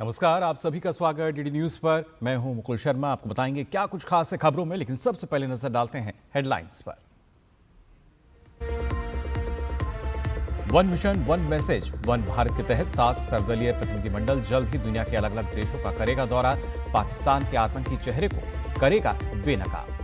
नमस्कार, आप सभी का स्वागत डीडी न्यूज पर। मैं हूं मुकुल शर्मा। आपको बताएंगे क्या कुछ खास है खबरों में, लेकिन सबसे पहले नजर डालते हैं हेडलाइंस पर। One mission one message one Bharat के तहत 7 सर्वदलीय प्रतिनिधिमंडल जल्द ही दुनिया के अलग अलग देशों का करेगा दौरा। पाकिस्तान के आतंकी चेहरे को करेगा बेनकाब।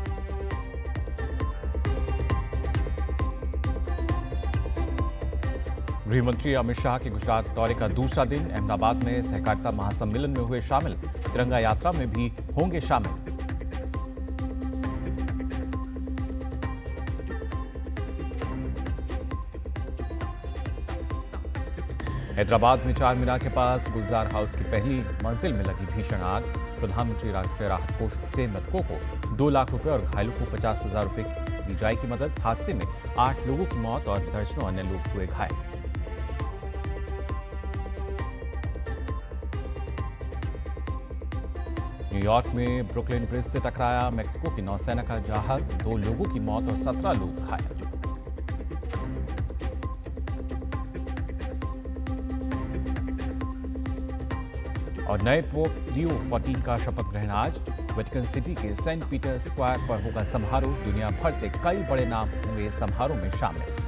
गृहमंत्री अमित शाह के गुजरात दौरे का दूसरा दिन। अहमदाबाद में सहकारिता महासम्मेलन में हुए शामिल। तिरंगा यात्रा में भी होंगे शामिल। हैदराबाद में चार मीनार के पास गुलजार हाउस की पहली मंजिल में लगी भीषण आग। प्रधानमंत्री राष्ट्रीय राहत कोष से मृतकों को 2 लाख रुपए और घायलों को 50,000 रुपए की दी जाएगी मदद। हादसे में 8 लोगों की मौत और दर्जनों अन्य लोग हुए घायल। न्यूयॉर्क में ब्रुकलिन ब्रिज से टकराया मेक्सिको की नौसेना का जहाज। 2 लोगों की मौत और 17 लोग घायल। और नए पोप लियो 14 का शपथ ग्रहण आज। वेटिकन सिटी के सेंट पीटर स्क्वायर पर होगा समारोह। दुनिया भर से कई बड़े नाम होंगे समारोह में शामिल।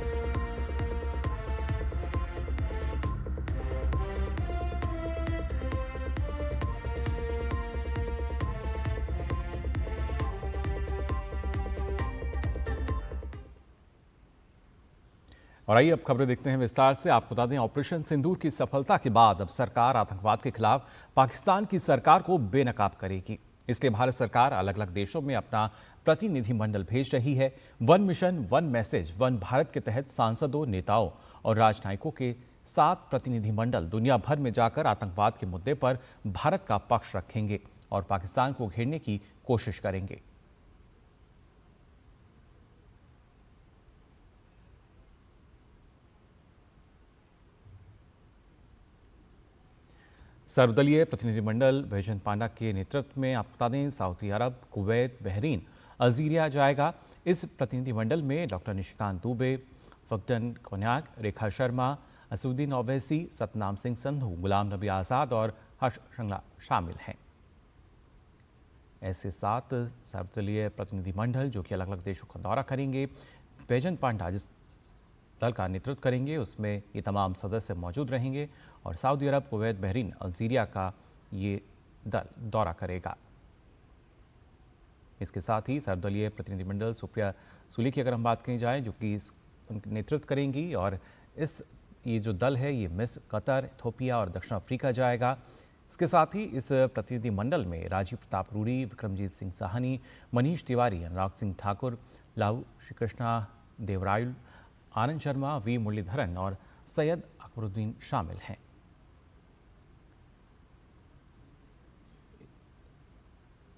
और आइए अब खबरें देखते हैं विस्तार से। आपको बता दें, ऑपरेशन सिंदूर की सफलता के बाद अब सरकार आतंकवाद के खिलाफ पाकिस्तान की सरकार को बेनकाब करेगी। इसलिए भारत सरकार अलग अलग देशों में अपना प्रतिनिधिमंडल भेज रही है। One mission one message one Bharat के तहत सांसदों, नेताओं और राजनयिकों के 7 प्रतिनिधिमंडल दुनिया भर में जाकर आतंकवाद के मुद्दे पर भारत का पक्ष रखेंगे और पाकिस्तान को घेरने की कोशिश करेंगे। सर्वदलीय प्रतिनिधिमंडल बैजंत पांडा के नेतृत्व में आपको बता दें सऊदी अरब, कुवैत, बहरीन, अल्जीरिया जाएगा। इस प्रतिनिधिमंडल में डॉक्टर निशिकांत दुबे, फगडन कोन्याक, रेखा शर्मा, असुद्दीन ओवैसी, सतनाम सिंह संधू, गुलाम नबी आज़ाद और हर्ष श्रृंगला शामिल हैं। ऐसे 7 सर्वदलीय प्रतिनिधिमंडल जो कि अलग अलग देशों का दौरा करेंगे। बैजंत पांडा जिस दल का नेतृत्व करेंगे उसमें ये तमाम सदस्य मौजूद रहेंगे और सऊदी अरब, कुवैत, बहरीन, अल्जीरिया का ये दल दौरा करेगा। इसके साथ ही सर्वदलीय प्रतिनिधिमंडल सुप्रिया सुले की अगर हम बात कही जाए जो कि उनके नेतृत्व करेंगी और ये जो दल है ये मिस्र, कतर, इथोपिया और दक्षिण अफ्रीका जाएगा। इसके साथ ही इस प्रतिनिधिमंडल में राजीव प्रताप रूडी, विक्रमजीत सिंह साहनी, मनीष तिवारी, अनुराग सिंह ठाकुर, लाऊ श्रीकृष्णा देवरायुल, आनंद शर्मा, वी मुरलीधरन और सैयद अकबरुद्दीन शामिल हैं।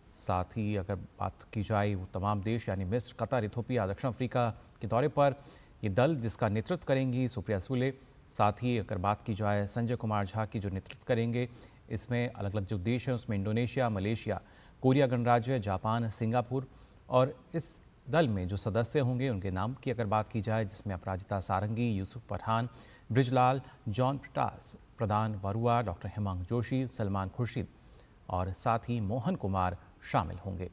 साथ ही अगर बात की जाए वो तमाम देश यानी मिस्र, कतर, इथोपिया, दक्षिण अफ्रीका के दौरे पर ये दल जिसका नेतृत्व करेंगी सुप्रिया सुले। साथ ही अगर बात की जाए संजय कुमार झा की जो नेतृत्व करेंगे, इसमें अलग अलग जो देश हैं उसमें इंडोनेशिया, मलेशिया, कोरिया गणराज्य, जापान, सिंगापुर और इस दल में जो सदस्य होंगे उनके नाम की अगर बात की जाए जिसमें अपराजिता सारंगी, यूसुफ पठान, ब्रिजलाल, जॉन प्रटास, प्रदान बरुआ, डॉक्टर हेमांग जोशी, सलमान खुर्शीद और साथ ही मोहन कुमार शामिल होंगे।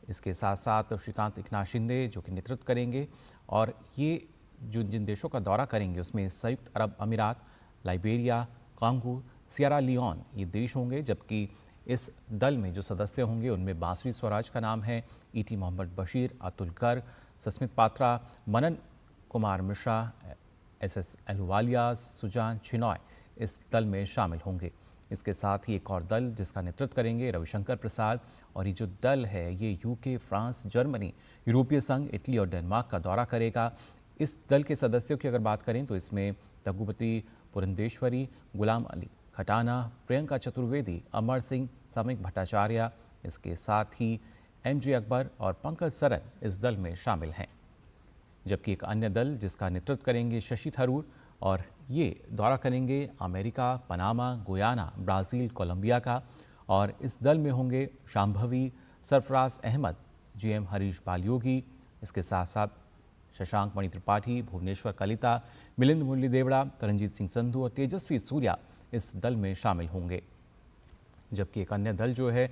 इसके साथ साथ श्रीकांत एकनाथ शिंदे जो कि नेतृत्व करेंगे और ये जो जिन देशों का दौरा करेंगे उसमें संयुक्त अरब अमीरात, लाइबेरिया, कांगो, सियरा लियोन ये देश होंगे। जबकि इस दल में जो सदस्य होंगे उनमें बांसुरी स्वराज का नाम है, ईटी मोहम्मद बशीर, अतुल गर्ग, सस्मित पात्रा, मनन कुमार मिश्रा, SS अहलुवालिया, सुजान चिनॉय इस दल में शामिल होंगे। इसके साथ ही एक और दल जिसका नेतृत्व करेंगे रविशंकर प्रसाद और ये जो दल है ये यूके, फ्रांस, जर्मनी, यूरोपीय संघ, इटली और डेनमार्क का दौरा करेगा। इस दल के सदस्यों की अगर बात करें तो इसमें तगुपति पुरंदेश्वरी, गुलाम अली खटाना, प्रियंका चतुर्वेदी, अमर सिंह, समीक भट्टाचार्य, इसके साथ ही MJ अकबर और पंकज सरन इस दल में शामिल हैं। जबकि एक अन्य दल जिसका नेतृत्व करेंगे शशि थरूर और ये दौरा करेंगे America, Panama, Guyana, Brazil, Colombia का और इस दल में होंगे शांभवी, सरफराज अहमद, GM हरीश बालयोगी, इसके साथ साथ शशांक मणि त्रिपाठी, भुवनेश्वर कलिता, मिलिंद मुरली देवड़ा, तरनजीत सिंह संधू और तेजस्वी सूर्या इस दल में शामिल होंगे। जबकि एक अन्य दल जो है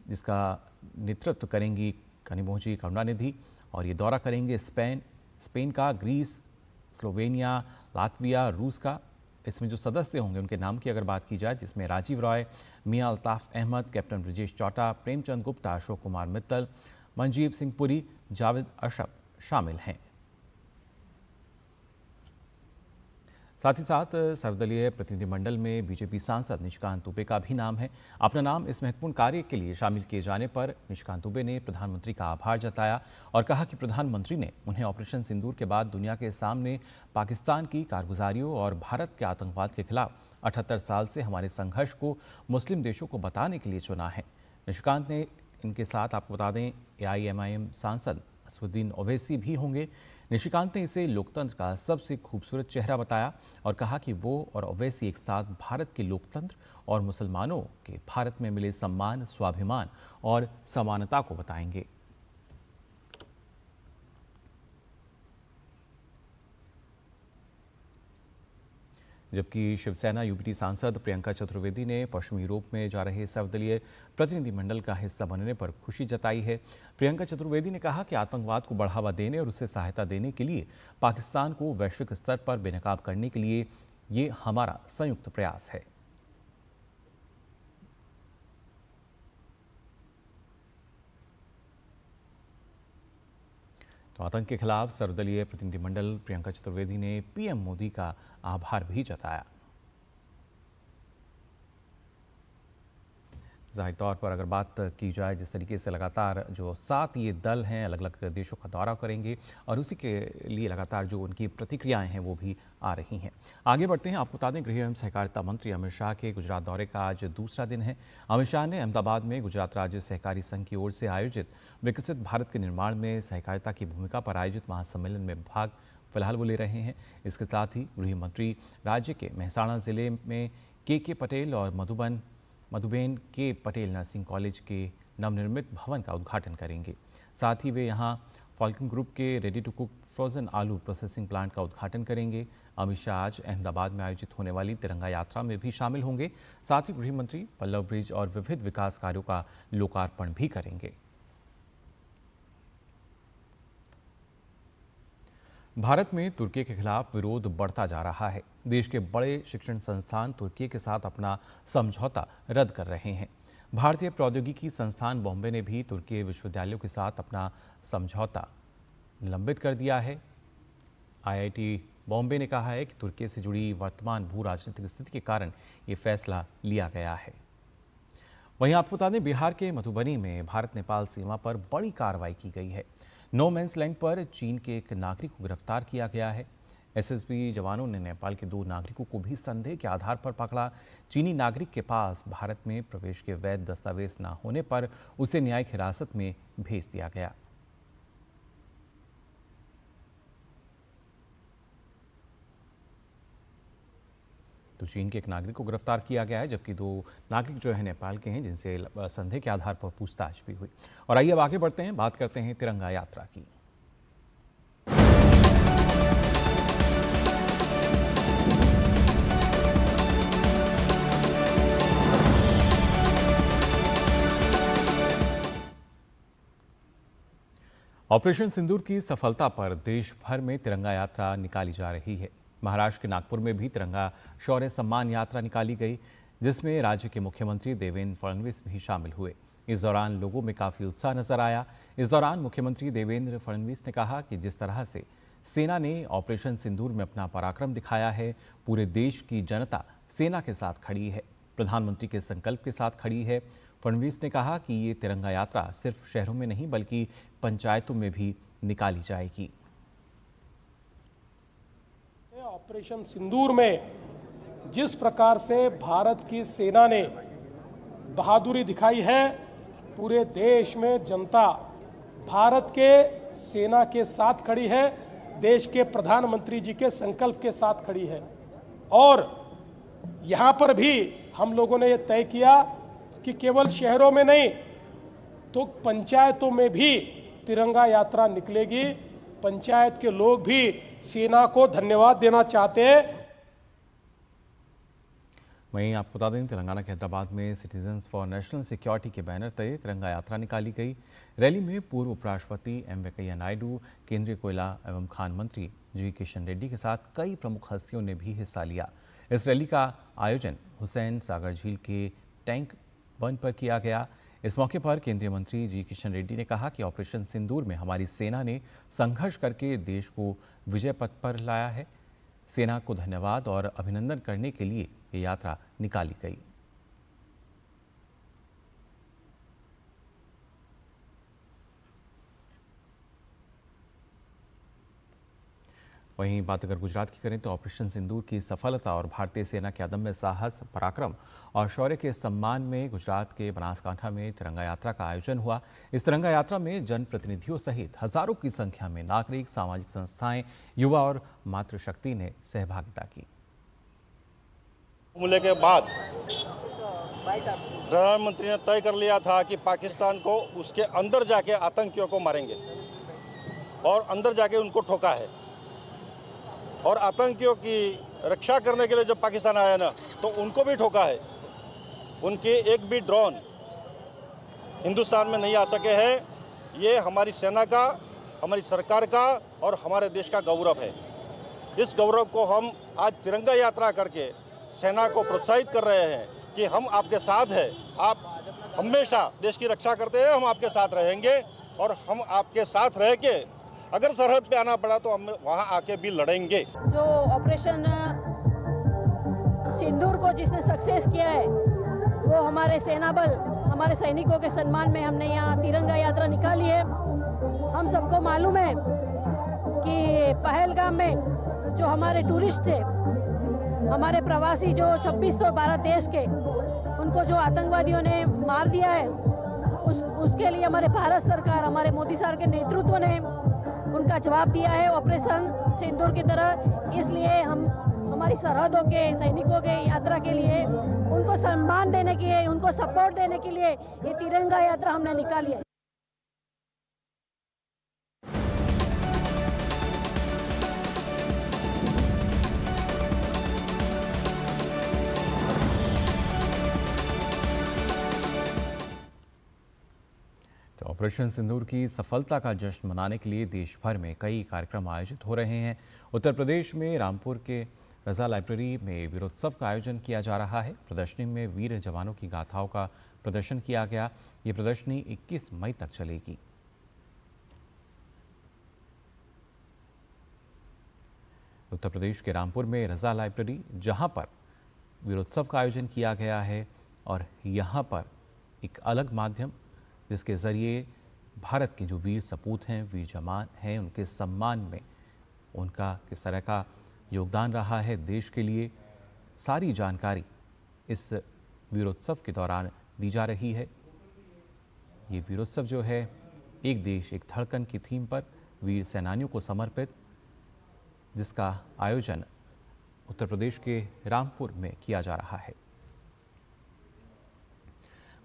जिसका नेतृत्व करेंगी कनिमोझी करुणानिधि, और ये दौरा करेंगे स्पेन का, ग्रीस, स्लोवेनिया, लातविया, रूस का। इसमें जो सदस्य होंगे उनके नाम की अगर बात की जाए, जिसमें राजीव रॉय, मियां अल्ताफ अहमद, कैप्टन ब्रजेश चौटा, प्रेमचंद गुप्ता, अशोक कुमार मित्तल, मनजीव सिंह पुरी, जावेद अशरफ शामिल हैं। साथ ही साथ सर्वदलीय प्रतिनिधिमंडल में बीजेपी सांसद निशिकांत दुबे का भी नाम है। अपना नाम इस महत्वपूर्ण कार्य के लिए शामिल किए जाने पर निशिकांत दुबे ने प्रधानमंत्री का आभार जताया और कहा कि प्रधानमंत्री ने उन्हें ऑपरेशन सिंदूर के बाद दुनिया के सामने पाकिस्तान की कारगुजारियों और भारत के आतंकवाद के खिलाफ 78 साल से हमारे संघर्ष को मुस्लिम देशों को बताने के लिए चुना है। निशिकांत ने इनके साथ आपको बता दें AIMIM सांसद असदुद्दीन ओवैसी भी होंगे। निशिकांत ने इसे लोकतंत्र का सबसे खूबसूरत चेहरा बताया और कहा कि वो और ओवैसी एक साथ भारत के लोकतंत्र और मुसलमानों के भारत में मिले सम्मान, स्वाभिमान और समानता को बताएंगे। जबकि शिवसेना UPT सांसद प्रियंका चतुर्वेदी ने पश्चिमी यूरोप में जा रहे सर्वदलीय प्रतिनिधिमंडल का हिस्सा बनने पर खुशी जताई है। प्रियंका चतुर्वेदी ने कहा कि आतंकवाद को बढ़ावा देने और उसे सहायता देने के लिए पाकिस्तान को वैश्विक स्तर पर बेनकाब करने के लिए ये हमारा संयुक्त प्रयास है। तो आतंक के खिलाफ सर्वदलीय प्रतिनिधिमंडल प्रियंका चतुर्वेदी ने PM मोदी का आभार भी जताया। जाहिर तौर पर अगर बात की जाए जिस तरीके से लगातार जो 7 ये दल हैं अलग अलग देशों का दौरा करेंगे और उसी के लिए लगातार जो उनकी प्रतिक्रियाएं हैं वो भी आ रही हैं। आगे बढ़ते हैं। आपको बता दें गृह एवं सहकारिता मंत्री अमित शाह के गुजरात दौरे का आज दूसरा दिन है। अमित शाह ने अहमदाबाद में गुजरात राज्य सहकारी संघ की ओर से आयोजित विकसित भारत के निर्माण में सहकारिता की भूमिका पर आयोजित महासम्मेलन में भाग फिलहाल वो ले रहे हैं। इसके साथ ही गृह मंत्री राज्य के मेहसाणा जिले में KK पटेल और मधुबेन के पटेल नर्सिंग कॉलेज के नवनिर्मित भवन का उद्घाटन करेंगे। साथ ही वे यहां फॉल्कन ग्रुप के रेडी टू कुक फ्रोजन आलू प्रोसेसिंग प्लांट का उद्घाटन करेंगे। अमित शाह आज अहमदाबाद में आयोजित होने वाली तिरंगा यात्रा में भी शामिल होंगे। साथ ही गृह मंत्री पल्लव ब्रिज और विविध विकास कार्यों का लोकार्पण भी करेंगे। भारत में तुर्की के खिलाफ विरोध बढ़ता जा रहा है। देश के बड़े शिक्षण संस्थान तुर्की के साथ अपना समझौता रद्द कर रहे हैं। भारतीय प्रौद्योगिकी संस्थान बॉम्बे ने भी तुर्की विश्वविद्यालयों के साथ अपना समझौता निलंबित कर दिया है। IIT बॉम्बे ने कहा है कि तुर्की से जुड़ी वर्तमान भू राजनीतिक स्थिति के कारण ये फैसला लिया गया है। वहीं आपको बता दें बिहार के मधुबनी में भारत नेपाल सीमा पर बड़ी कार्रवाई की गई है। नो मैंस लैंड पर चीन के एक नागरिक को गिरफ्तार किया गया है। SSB जवानों ने नेपाल के 2 नागरिकों को भी संदेह के आधार पर पकड़ा। चीनी नागरिक के पास भारत में प्रवेश के वैध दस्तावेज न होने पर उसे न्यायिक हिरासत में भेज दिया गया। तो चीन के एक नागरिक को गिरफ्तार किया गया है, जबकि 2 नागरिक जो है नेपाल के हैं, जिनसे संदेह के आधार पर पूछताछ भी हुई। और आइए अब आगे बढ़ते हैं, बात करते हैं तिरंगा यात्रा की। ऑपरेशन सिंदूर की सफलता पर देश भर में तिरंगा यात्रा निकाली जा रही है। महाराष्ट्र के नागपुर में भी तिरंगा शौर्य सम्मान यात्रा निकाली गई, जिसमें राज्य के मुख्यमंत्री देवेंद्र फडणवीस भी शामिल हुए। इस दौरान लोगों में काफी उत्साह नजर आया। इस दौरान मुख्यमंत्री देवेंद्र फडणवीस ने कहा कि जिस तरह से सेना ने ऑपरेशन सिंदूर में अपना पराक्रम दिखाया है, पूरे देश की जनता सेना के साथ खड़ी है, प्रधानमंत्री के संकल्प के साथ खड़ी है। फडणवीस ने कहा कि ये तिरंगा यात्रा सिर्फ शहरों में नहीं बल्कि पंचायतों में भी निकाली जाएगी। ऑपरेशन सिंदूर में जिस प्रकार से भारत की सेना ने बहादुरी दिखाई है, पूरे देश में जनता भारत के सेना के साथ खड़ी है, देश के प्रधानमंत्री जी के संकल्प के साथ खड़ी है। और यहाँ पर भी हम लोगों ने ये तय किया कि केवल शहरों में नहीं तो पंचायतों में भी तिरंगा यात्रा निकलेगी। पंचायत के लोग भी सेना को धन्यवाद देना चाहते हैं। वहीं आपको बता दें, तेलंगाना के हैदराबाद में सिटीजन्स फॉर नेशनल सिक्योरिटी के बैनर तले तिरंगा यात्रा निकाली गई। रैली में पूर्व उपराष्ट्रपति एम वेंकैया नायडू, केंद्रीय कोयला एवं खान मंत्री जी किशन रेड्डी के साथ कई प्रमुख हस्तियों ने भी हिस्सा लिया। इस रैली का आयोजन हुसैन सागर झील के टैंक बंद पर किया गया। इस मौके पर केंद्रीय मंत्री जी किशन रेड्डी ने कहा कि ऑपरेशन सिंदूर में हमारी सेना ने संघर्ष करके देश को विजय पथ पर लाया है। सेना को धन्यवाद और अभिनंदन करने के लिए ये यात्रा निकाली गई। वहीं बात अगर गुजरात की करें तो ऑपरेशन सिंदूर की सफलता और भारतीय सेना के अदम्य साहस, पराक्रम और शौर्य के सम्मान में गुजरात के बनासकांठा में तिरंगा यात्रा का आयोजन हुआ। इस तिरंगा यात्रा में जनप्रतिनिधियों सहित हजारों की संख्या में नागरिक, सामाजिक संस्थाएं, युवा और मातृशक्ति ने सहभागिता की। हमले के बाद प्रधानमंत्री ने तय कर लिया था कि पाकिस्तान को उसके अंदर जाके आतंकियों को मारेंगे और अंदर जाके उनको ठोका है। और आतंकियों की रक्षा करने के लिए जब पाकिस्तान आया ना, तो उनको भी ठोका है। उनके एक भी ड्रोन हिंदुस्तान में नहीं आ सके हैं। ये हमारी सेना का, हमारी सरकार का और हमारे देश का गौरव है। इस गौरव को हम आज तिरंगा यात्रा करके सेना को प्रोत्साहित कर रहे हैं कि हम आपके साथ हैं। आप हमेशा देश की रक्षा करते हैं, हम आपके साथ रहेंगे और हम आपके साथ रह के अगर सरहद पे आना पड़ा तो हम वहाँ आके भी लड़ेंगे। जो ऑपरेशन सिंदूर को जिसने सक्सेस किया है, वो हमारे सेना बल, हमारे सैनिकों के सम्मान में हमने यहाँ तिरंगा यात्रा निकाली है। हम सबको मालूम है कि पहलगाम में जो हमारे टूरिस्ट थे, हमारे प्रवासी जो 26 तो भारत देश के, उनको जो आतंकवादियों ने मार दिया है, उसके लिए हमारे भारत सरकार, हमारे मोदी सरकार के नेतृत्व ने उनका जवाब दिया है ऑपरेशन सिंदूर की तरह। इसलिए हम हमारी सरहदों के सैनिकों के यात्रा के लिए, उनको सम्मान देने के लिए, उनको सपोर्ट देने के लिए ये तिरंगा यात्रा हमने निकाली है। ऑपरेशन सिंदूर की सफलता का जश्न मनाने के लिए देश भर में कई कार्यक्रम आयोजित हो रहे हैं। उत्तर प्रदेश में रामपुर के रजा लाइब्रेरी में वीरोत्सव का आयोजन किया जा रहा है। प्रदर्शनी में वीर जवानों की गाथाओं का प्रदर्शन किया गया। ये प्रदर्शनी 21 मई तक चलेगी। उत्तर प्रदेश के रामपुर में रजा लाइब्रेरी, जहां पर वीरोत्सव का आयोजन किया गया है और यहां पर एक अलग माध्यम जिसके ज़रिए भारत के जो वीर सपूत हैं, वीर जवान हैं, उनके सम्मान में उनका किस तरह का योगदान रहा है देश के लिए, सारी जानकारी इस वीरोत्सव के दौरान दी जा रही है। ये वीरोत्सव जो है, एक देश एक धड़कन की थीम पर वीर सेनानियों को समर्पित, जिसका आयोजन उत्तर प्रदेश के रामपुर में किया जा रहा है।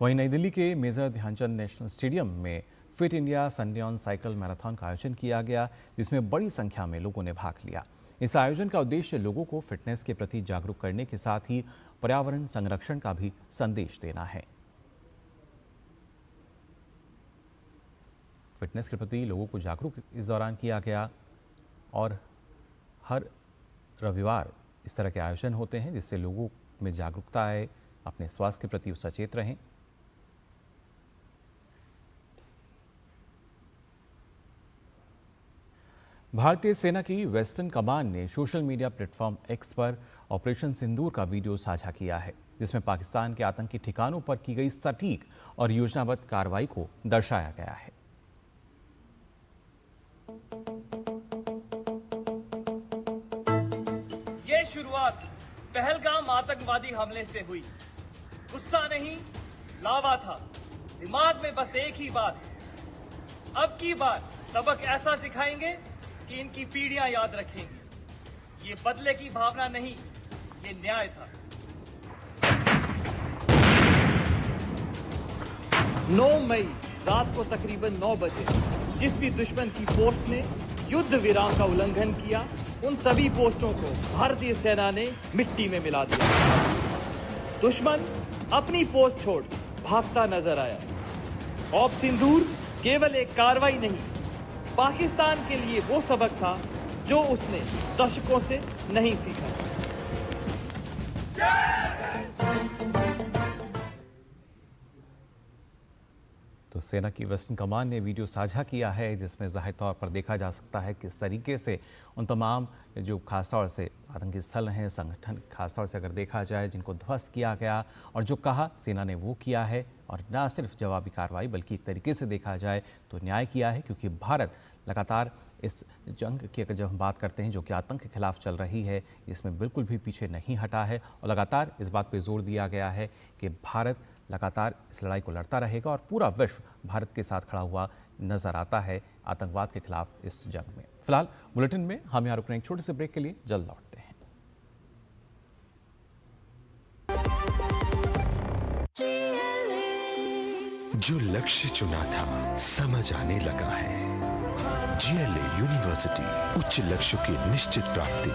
वहीं नई दिल्ली के मेजर ध्यानचंद नेशनल स्टेडियम में fit India Sunday on cycle marathon का आयोजन किया गया, जिसमें बड़ी संख्या में लोगों ने भाग लिया। इस आयोजन का उद्देश्य लोगों को फिटनेस के प्रति जागरूक करने के साथ ही पर्यावरण संरक्षण का भी संदेश देना है। फिटनेस के प्रति लोगों को जागरूक इस दौरान किया गया और हर रविवार इस तरह के आयोजन होते हैं जिससे लोगों में जागरूकता आए, अपने स्वास्थ्य के प्रति सचेत रहें। भारतीय सेना की वेस्टर्न कमांड ने सोशल मीडिया प्लेटफॉर्म एक्स पर ऑपरेशन सिंदूर का वीडियो साझा किया है, जिसमें पाकिस्तान के आतंकी ठिकानों पर की गई सटीक और योजनाबद्ध कार्रवाई को दर्शाया गया है। ये शुरुआत पहलगाम आतंकवादी हमले से हुई। गुस्सा नहीं, लावा था। दिमाग में बस एक ही बात, अब की बार सबक ऐसा सिखाएंगे कि इनकी पीढ़ियां याद रखेंगी। ये बदले की भावना नहीं, ये न्याय था। 9 मई रात को तकरीबन 9 बजे जिस भी दुश्मन की पोस्ट ने युद्ध विराम का उल्लंघन किया, उन सभी पोस्टों को भारतीय सेना ने मिट्टी में मिला दिया। दुश्मन अपनी पोस्ट छोड़ भागता नजर आया। ऑप सिंदूर केवल एक कार्रवाई नहीं, पाकिस्तान के लिए वो सबक था जो उसने दशकों से नहीं सीखा। तो सेना की वेस्टर्न कमान ने वीडियो साझा किया है जिसमें जाहिर तौर पर देखा जा सकता है किस तरीके से उन तमाम जो खासतौर से आतंकी स्थल हैं, संगठन खासतौर से अगर देखा जाए जिनको ध्वस्त किया गया और जो कहा सेना ने वो किया है, और ना सिर्फ जवाबी कार्रवाई बल्कि एक तरीके से देखा जाए तो न्याय किया है, क्योंकि भारत लगातार इस जंग की अगर जब हम बात करते हैं जो कि आतंक के खिलाफ चल रही है, इसमें बिल्कुल भी पीछे नहीं हटा है और लगातार इस बात पर जोर दिया गया है कि भारत लगातार इस लड़ाई को लड़ता रहेगा और पूरा विश्व भारत के साथ खड़ा हुआ नजर आता है आतंकवाद के खिलाफ इस जंग में। फिलहाल बुलेटिन में हम यहाँ रुक रहे हैं एक छोटे से ब्रेक के लिए, जल्द लौटते हैं। जो लक्ष्य चुना था समझ आने लगा है। GLA यूनिवर्सिटी, उच्च लक्ष्य की निश्चित प्राप्ति।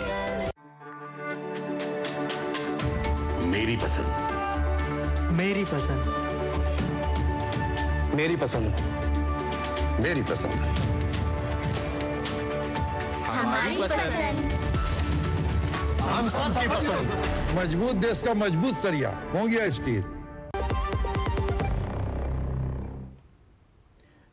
मेरी पसंद, मेरी पसंद, मेरी पसंद, मेरी पसंद, हमारी पसंद, हम सबकी पसंद। मजबूत देश का मजबूत सरिया हो गया स्टील।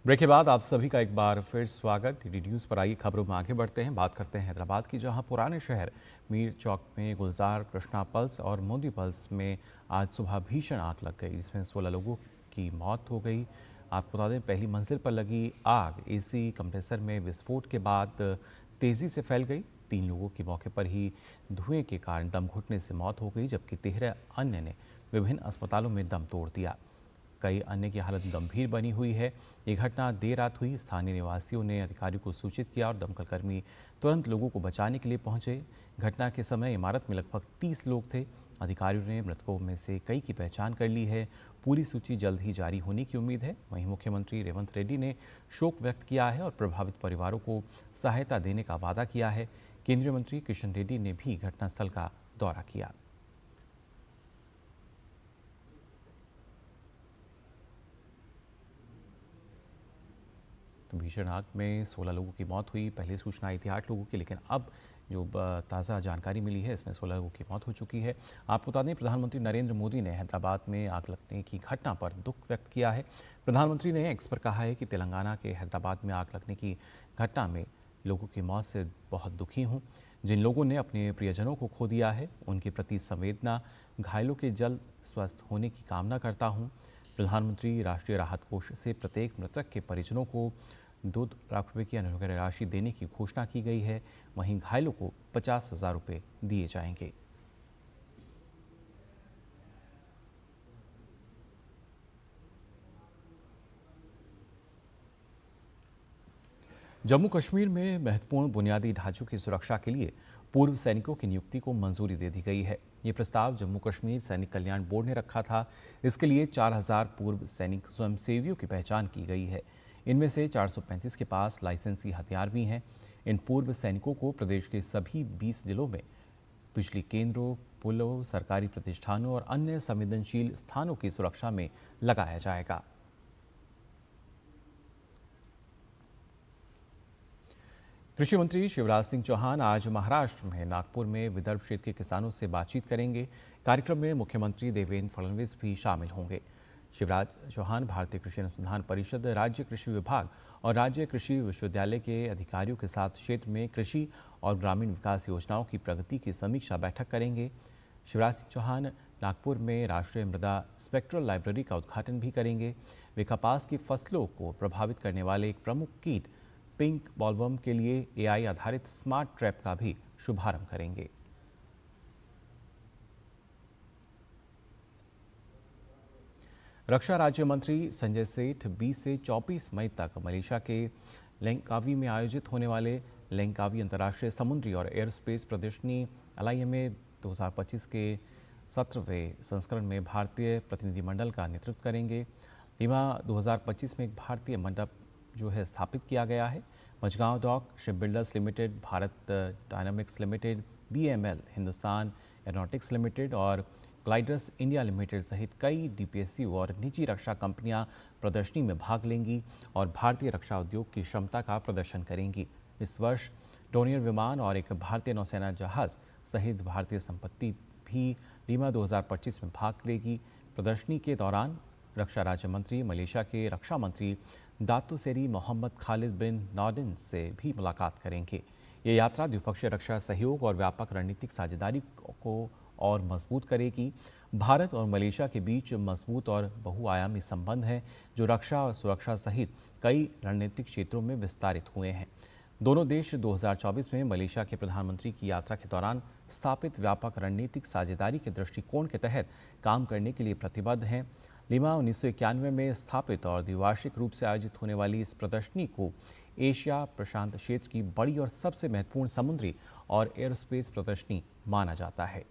ब्रेक के बाद आप सभी का एक बार फिर स्वागत। DD न्यूज़ पर आइए खबरों में आगे बढ़ते हैं। बात करते हैं हैदराबाद की, जहां पुराने शहर मीर चौक में गुलजार, कृष्णा पल्स और मोदी पल्स में आज सुबह भीषण आग लग गई। इसमें 16 लोगों की मौत हो गई। आपको बता दें पहली मंजिल पर लगी आग AC कंप्रेसर में विस्फोट के बाद तेज़ी से फैल गई। 3 लोगों की मौके पर ही धुएं के कारण दम घुटने से मौत हो गई, जबकि 13 अन्य ने विभिन्न अस्पतालों में दम तोड़ दिया। कई अन्य की हालत गंभीर बनी हुई है। ये घटना देर रात हुई। स्थानीय निवासियों ने अधिकारियों को सूचित किया और दमकल कर्मी तुरंत लोगों को बचाने के लिए पहुंचे। घटना के समय इमारत में लगभग 30 लोग थे। अधिकारियों ने मृतकों में से कई की पहचान कर ली है। पूरी सूची जल्द ही जारी होने की उम्मीद है। वहीं मुख्यमंत्री रेवंत रेड्डी ने शोक व्यक्त किया है और प्रभावित परिवारों को सहायता देने का वादा किया है। केंद्रीय मंत्री किशन रेड्डी ने भी घटनास्थल का दौरा किया। तो भीषण आग में 16 लोगों की मौत हुई। पहले सूचना आई थी 8 लोगों की, लेकिन अब जो ताज़ा जानकारी मिली है इसमें 16 लोगों की मौत हो चुकी है। आपको बता दें प्रधानमंत्री नरेंद्र मोदी ने हैदराबाद में आग लगने की घटना पर दुख व्यक्त किया है। प्रधानमंत्री ने एक्स पर कहा है कि तेलंगाना के हैदराबाद में आग लगने की घटना में लोगों की मौत से बहुत दुखी हूँ। जिन लोगों ने अपने प्रियजनों को खो दिया है उनके प्रति संवेदना, घायलों के जल्द स्वस्थ होने की कामना करता हूँ। प्रधानमंत्री राष्ट्रीय राहत कोष से प्रत्येक मृतक के परिजनों को 2 लाख रुपए की अनुग्रह राशि देने की घोषणा की गई है। वहीं घायलों को 50,000 रुपये दिए जाएंगे। जम्मू कश्मीर में महत्वपूर्ण बुनियादी ढांचों की सुरक्षा के लिए पूर्व सैनिकों की नियुक्ति को मंजूरी दे दी गई है। ये प्रस्ताव जम्मू कश्मीर सैनिक कल्याण बोर्ड ने रखा था। इसके लिए 4000 पूर्व सैनिक स्वयंसेवियों की पहचान की गई है। इनमें से 435 के पास लाइसेंसी हथियार भी हैं। इन पूर्व सैनिकों को प्रदेश के सभी 20 जिलों में बिजली केंद्रों, पुलों, सरकारी प्रतिष्ठानों और अन्य संवेदनशील स्थानों की सुरक्षा में लगाया जाएगा। कृषि मंत्री शिवराज सिंह चौहान आज महाराष्ट्र में नागपुर में विदर्भ क्षेत्र के किसानों से बातचीत करेंगे। कार्यक्रम में मुख्यमंत्री देवेंद्र फडणवीस भी शामिल होंगे। शिवराज चौहान भारतीय कृषि अनुसंधान परिषद, राज्य कृषि विभाग और राज्य कृषि विश्वविद्यालय के अधिकारियों के साथ क्षेत्र में कृषि और ग्रामीण विकास योजनाओं की प्रगति की समीक्षा बैठक करेंगे। शिवराज सिंह चौहान नागपुर में राष्ट्रीय मृदा स्पेक्ट्रल लाइब्रेरी का उद्घाटन भी करेंगे। वे कपास की फसलों को प्रभावित करने वाले एक प्रमुख कीट पिंक बॉलवर्म के लिए AI आधारित स्मार्ट ट्रैप का भी शुभारंभ करेंगे। रक्षा राज्य मंत्री संजय सेठ 20 से 24 मई तक मलेशिया के लैंकावी में आयोजित होने वाले लैंकावी अंतर्राष्ट्रीय समुद्री और एयरस्पेस प्रदर्शनी LIMA 2025 के 17वें संस्करण में भारतीय प्रतिनिधिमंडल का नेतृत्व करेंगे। लिमा 2025 में एक भारतीय मंडप जो है स्थापित किया गया है। Mazagon Dock, Ship Builders Limited, Bharat Dynamics Limited, BML, Hindustan Aeronautics Limited और ग्लाइडर्स इंडिया लिमिटेड सहित कई डीपीएसयू और निजी रक्षा कंपनियां प्रदर्शनी में भाग लेंगी और भारतीय रक्षा उद्योग की क्षमता का प्रदर्शन करेंगी। इस वर्ष डोनियर विमान और एक भारतीय नौसेना जहाज सहित भारतीय संपत्ति भी लीमा 2025 में भाग लेगी। प्रदर्शनी के दौरान रक्षा राज्य मंत्री मलेशिया के रक्षा मंत्री दातू सेरी मोहम्मद खालिद बिन नॉर्डिन से भी मुलाकात करेंगे। ये यात्रा द्विपक्षीय रक्षा सहयोग और व्यापक रणनीतिक साझेदारी को और मजबूत करेगी। भारत और मलेशिया के बीच मजबूत और बहुआयामी संबंध हैं जो रक्षा और सुरक्षा सहित कई रणनीतिक क्षेत्रों में विस्तारित हुए हैं। दोनों देश 2024 में मलेशिया के प्रधानमंत्री की यात्रा के दौरान स्थापित व्यापक रणनीतिक साझेदारी के दृष्टिकोण के तहत काम करने के लिए प्रतिबद्ध हैं। लीमा 1991 में स्थापित और द्विवार्षिक रूप से आयोजित होने वाली इस प्रदर्शनी को एशिया प्रशांत क्षेत्र की बड़ी और सबसे महत्वपूर्ण समुद्री और एयरोस्पेस प्रदर्शनी माना जाता है।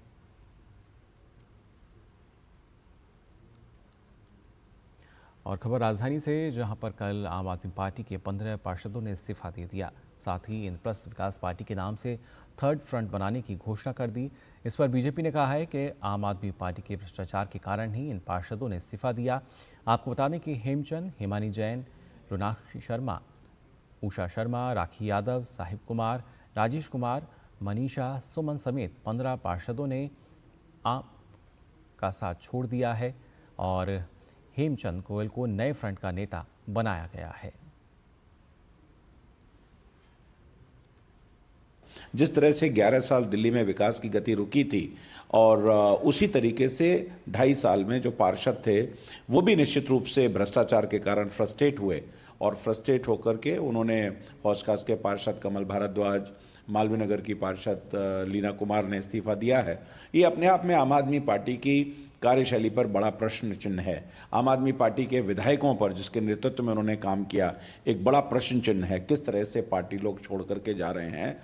और खबर राजधानी से, जहां पर कल आम आदमी पार्टी के 15 पार्षदों ने इस्तीफा दे दिया। साथ ही इंद्रप्रस्थ विकास पार्टी के नाम से थर्ड फ्रंट बनाने की घोषणा कर दी। इस पर बीजेपी ने कहा है कि आम आदमी पार्टी के भ्रष्टाचार के कारण ही इन पार्षदों ने इस्तीफा दिया। आपको बता दें कि हेमचंद, हिमानी जैन, रोनाक्षी शर्मा, उषा शर्मा, राखी यादव, साहिब कुमार, राजेश कुमार, मनीषा सुमन समेत 15 पार्षदों ने आप का साथ छोड़ दिया है और हेमचंद गोयल को नए फ्रंट का नेता बनाया गया है। जिस तरह से 11 साल दिल्ली में विकास की गति रुकी थी और उसी तरीके से 2.5 साल में जो पार्षद थे वो भी निश्चित रूप से भ्रष्टाचार के कारण फ्रस्ट्रेट हुए और फ्रस्ट्रेट होकर के उन्होंने हौज-खास के पार्षद कमल भारद्वाज, मालवीय नगर की पार्षद लीना कुमार ने इस्तीफा दिया है। ये अपने आप में आम आदमी पार्टी की कार्यशैली पर बड़ा प्रश्न चिन्ह है। आम आदमी पार्टी के विधायकों पर जिसके नेतृत्व में उन्होंने काम किया एक बड़ा प्रश्न चिन्ह है। किस तरह से पार्टी लोग छोड़ करके जा रहे हैं।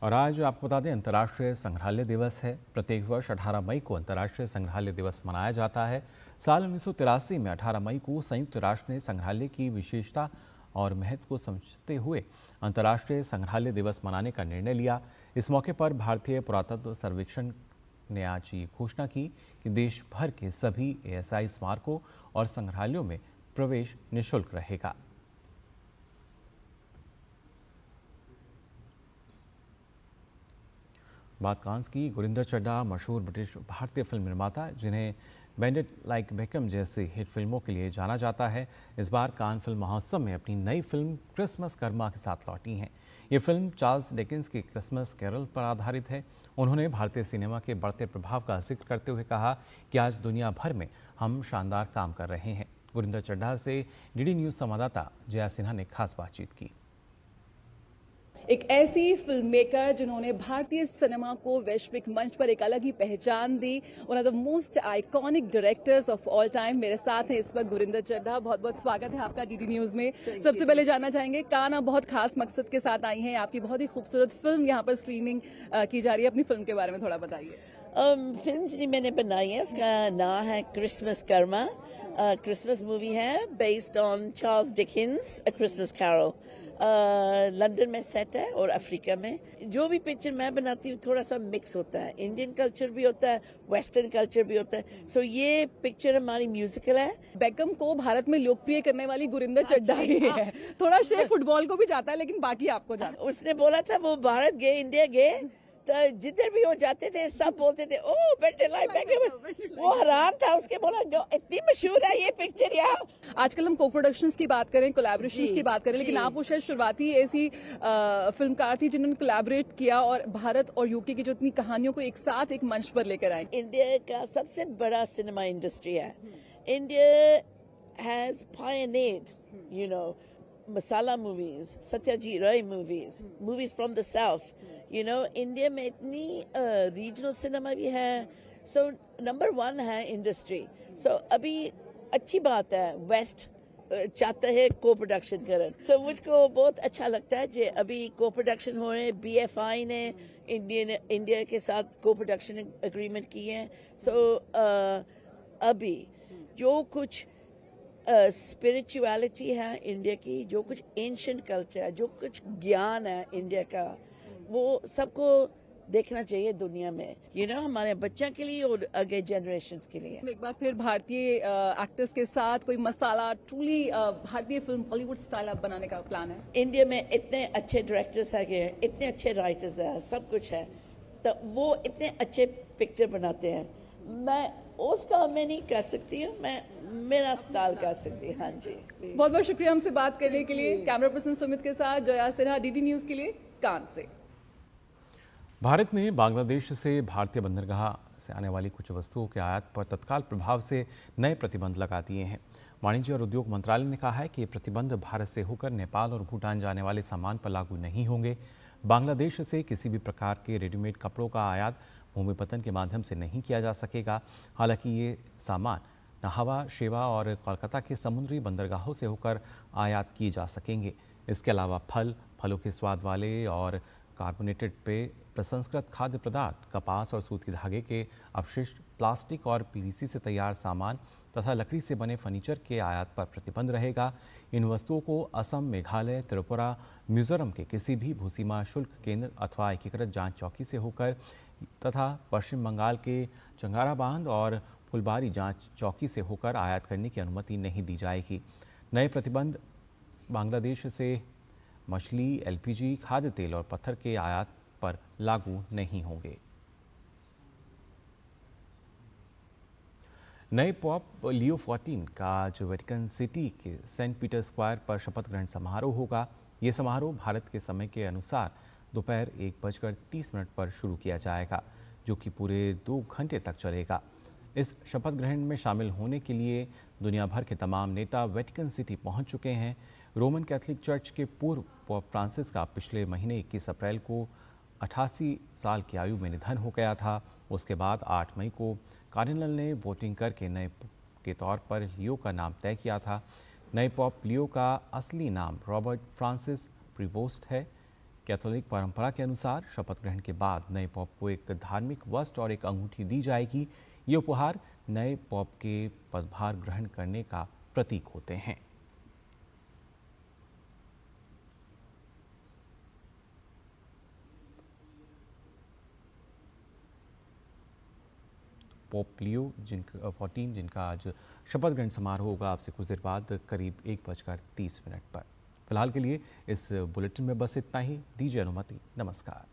और आज आपको बता दें अंतर्राष्ट्रीय संग्रहालय दिवस है। प्रत्येक वर्ष 18 मई को अंतर्राष्ट्रीय संग्रहालय दिवस मनाया जाता है। साल 1983 में 18 मई को संयुक्त राष्ट्र ने संग्रहालय की विशेषता और महत्व को समझते हुए अंतर्राष्ट्रीय संग्रहालय दिवस मनाने का निर्णय लिया। इस मौके पर भारतीय पुरातत्व सर्वेक्षण ने आज ये घोषणा की कि देश भर के सभी एएसआई स्मारकों और संग्रहालयों में प्रवेश निःशुल्क रहेगा। बात कांस की। गुरिंदर चड्ढा मशहूर ब्रिटिश भारतीय फिल्म निर्माता जिन्हें बैंडेड लाइक बेकम जैसी हिट फिल्मों के लिए जाना जाता है, इस बार कान फिल्म महोत्सव में अपनी नई फिल्म क्रिसमस कर्मा के साथ लौटी हैं। ये फिल्म चार्ल्स डिकेंस के क्रिसमस कैरल पर आधारित है। उन्होंने भारतीय सिनेमा के बढ़ते प्रभाव का जिक्र करते हुए कहा कि आज दुनिया भर में हम शानदार काम कर रहे हैं। गुरिंदर चड्ढा से डीडी न्यूज़ संवाददाता जया सिन्हा ने खास बातचीत की। एक ऐसी फिल्म मेकर जिन्होंने भारतीय सिनेमा को वैश्विक मंच पर एक अलग ही पहचान दी, one of the most iconic directors of all time मेरे साथ हैं इस वक्त गुरिंदर चड्ढा। बहुत बहुत स्वागत है आपका डीडी न्यूज में। सबसे पहले जानना चाहेंगे, कान आप बहुत खास मकसद के साथ आई हैं, आपकी बहुत ही खूबसूरत फिल्म यहाँ पर स्क्रीनिंग की जा रही है। अपनी फिल्म के बारे में थोड़ा बताइए। फिल्म जी मैंने बनाई है, उसका नाम है क्रिसमस कर्मा। क्रिसमस मूवी है based on Charles Dickens a Christmas Carol. London में सेट है और अफ्रीका में। जो भी पिक्चर मैं बनाती हूँ थोड़ा सा मिक्स होता है, इंडियन कल्चर भी होता है, वेस्टर्न कल्चर भी होता है। सो ये पिक्चर हमारी म्यूजिकल है। बेकम को भारत में लोकप्रिय करने वाली गुरिंदर चड्ढा ही है। थोड़ा शेर फुटबॉल को भी जाता है लेकिन बाकी आपको जाता है। उसने बोला था वो भारत गए, इंडिया गए, तो जिधर भी वो जाते थे सब बोलते थे ओ बेटे लाइक बेकम। वो हैरान था, उसके बोला इतनी मशहूर है ये पिक्चर यहाँ। आजकल हम को प्रोडक्शंस की बात करें, कोलैबोरेशंस की बात करें, लेकिन आप वो शायद शुरुआती ऐसी फिल्मकार थी जिन्होंने कोलैबोरेट किया और भारत और यूके की जो इतनी कहानियों को एक साथ एक मंच पर लेकर आई। इंडिया का सबसे बड़ा सिनेमा इंडस्ट्री है। India has pioneered you know masala movies, Satyajit Ray movies, movies from the south. You know India में इतनी रीजनल सिनेमा भी है। सो नंबर 1 है इंडस्ट्री। सो अभी अच्छी बात है वेस्ट चाहता है को प्रोडक्शन करन। सो मुझको बहुत अच्छा लगता है जो अभी को प्रोडक्शन हो रहे हैं। BFI ने इंडिया के साथ को प्रोडक्शन एग्रीमेंट किए हैं। सो अभी जो कुछ स्पिरिचुअलिटी है इंडिया की, जो कुछ एंशिएंट कल्चर है, जो कुछ ज्ञान है इंडिया का, वो सबको देखना चाहिए दुनिया में, हमारे बच्चों के लिए और आगे जनरेशन्स के लिए। एक बार फिर भारतीय एक्टर्स के साथ कोई मसाला ट्रूली भारतीय फिल्म बॉलीवुड स्टाइल आप बनाने का प्लान है? इंडिया में इतने अच्छे डायरेक्टर्स है, इतने अच्छे राइटर्स हैं, सब कुछ है, तो वो इतने अच्छे पिक्चर बनाते हैं। मैं वो स्टाइल में नहीं कर सकती हूँ, मैं मेरा स्टाइल कर सकती हूँ। हाँ जी, बहुत बहुत शुक्रिया हमसे बात करने के लिए। कैमरा पर्सन सुमित के साथ जया सिन्हा, डीडी न्यूज के लिए, कान से। भारत ने बांग्लादेश से भारतीय बंदरगाह से आने वाली कुछ वस्तुओं के आयात पर तत्काल प्रभाव से नए प्रतिबंध लगा दिए हैं। वाणिज्य और उद्योग मंत्रालय ने कहा है कि ये प्रतिबंध भारत से होकर नेपाल और भूटान जाने वाले सामान पर लागू नहीं होंगे। बांग्लादेश से किसी भी प्रकार के रेडीमेड कपड़ों का आयात भूमिपतन के माध्यम से नहीं किया जा सकेगा। हालांकि ये सामान नाहवा, शेवा और कोलकाता के समुद्री बंदरगाहों से होकर आयात किए जा सकेंगे। इसके अलावा फलों के स्वाद वाले और कार्बोनेटेड पेय, प्रसंस्कृत खाद्य पदार्थ, कपास और सूती धागे के अवशिष्ट, प्लास्टिक और पीवीसी से तैयार सामान तथा लकड़ी से बने फर्नीचर के आयात पर प्रतिबंध रहेगा। इन वस्तुओं को असम, मेघालय, त्रिपुरा, मिजोरम के किसी भी भूसीमा शुल्क केंद्र अथवा एकीकृत जांच चौकी से होकर तथा पश्चिम बंगाल के चंगारा बांध और फुलबारी जांच चौकी से होकर आयात करने की अनुमति नहीं दी जाएगी। नए प्रतिबंध बांग्लादेश से मछली, एलपीजी, खाद्य तेल और पत्थर के आयात पर लागू नहीं होंगे। नए पॉप लियो 14 का आज वेटिकन सिटी के सेंट पीटर स्क्वायर पर शपथ ग्रहण समारोह होगा। ये समारोह भारत के समय के अनुसार दोपहर 1:30 पर शुरू किया जाएगा, जो कि पूरे 2 घंटे तक चलेगा। इस शपथ ग्रहण में शामिल होने के लिए दुनिया भर के तमाम नेता वेटिकन सिटी पहुंच चुके हैं। रोमन कैथोलिक चर्च के पूर्व पोप फ्रांसिस का पिछले महीने 21 अप्रैल को 88 साल की आयु में निधन हो गया था। उसके बाद 8 मई को कार्डिनल ने वोटिंग करके नए पोप के तौर पर लियो का नाम तय किया था। नए पोप लियो का असली नाम रॉबर्ट फ्रांसिस प्रीवोस्ट है। कैथोलिक परंपरा के अनुसार शपथ ग्रहण के बाद नए पोप को एक धार्मिक वस्त्र और एक अंगूठी दी जाएगी। ये उपहार नए पोप के पदभार ग्रहण करने का प्रतीक होते हैं। पोप लियो 14 जिनका आज शपथ ग्रहण समारोह होगा आपसे कुछ देर बाद करीब 1:30 पर। फिलहाल के लिए इस बुलेटिन में बस इतना ही। दीजिए अनुमति। नमस्कार।